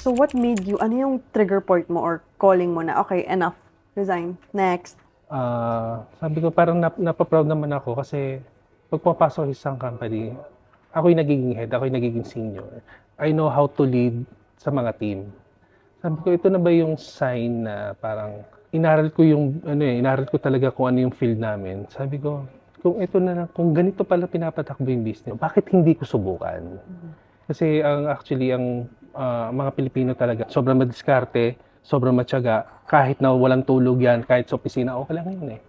So what made you, ano yung trigger point mo or calling mo na, okay, enough, resign, next? Sabi ko parang napaproud naman ako kasi pag pumapasok sa isang company, ako yung nagiging head, ako yung nagiging senior. I know how to lead sa mga team. Sabi ko, ito na ba yung sign na parang inaral ko yung inaral ko talaga kung ano yung field namin. Sabi ko, kung ito na kung ganito pala pinapatakbo yung business, bakit hindi ko subukan? Kasi ang mga Pilipino talaga sobrang madiskarte, sobrang matyaga, kahit na walang tulog yan, kahit sa opisina, okay lang yun eh.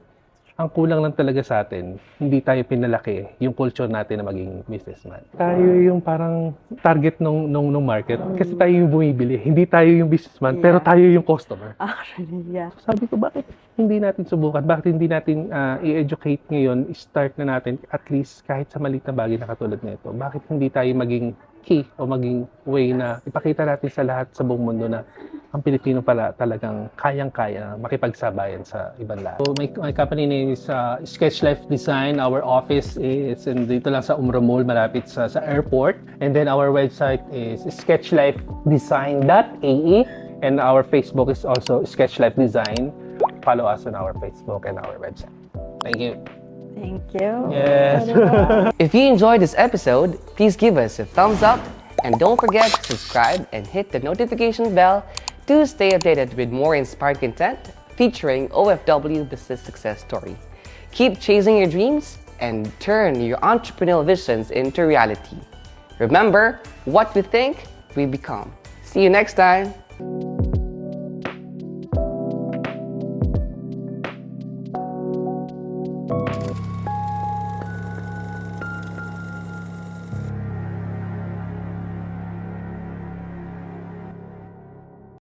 Ang kulang lang talaga sa atin, hindi tayo pinalaki yung culture natin na maging businessman. Tayo yung parang target nung market kasi tayo yung bumibili, hindi tayo yung businessman, pero tayo yung customer. Actually, yeah. Sabi ko, bakit hindi natin subukan? Bakit hindi natin i-educate ngayon, start na natin at least kahit sa maliit na bagay na katulad nito? Bakit hindi tayo maging key o maging way na ipakita natin sa lahat sa buong mundo na ang Pilipino pala talagang kayang-kaya makipagsabayan sa ibang lahat. So my company name is Sketch Life Design. Our office is dito lang sa Umrah Mall, malapit sa airport. And then our website is sketchlifedesign.ae. And our Facebook is also Sketch Life Design. Follow us on our Facebook and our website. Thank you. Thank you. Yes. If you enjoyed this episode, please give us a thumbs up and don't forget to subscribe and hit the notification bell to stay updated with more inspired content featuring OFW business success story. Keep chasing your dreams and turn your entrepreneurial visions into reality. Remember, what we think, we become. See you next time.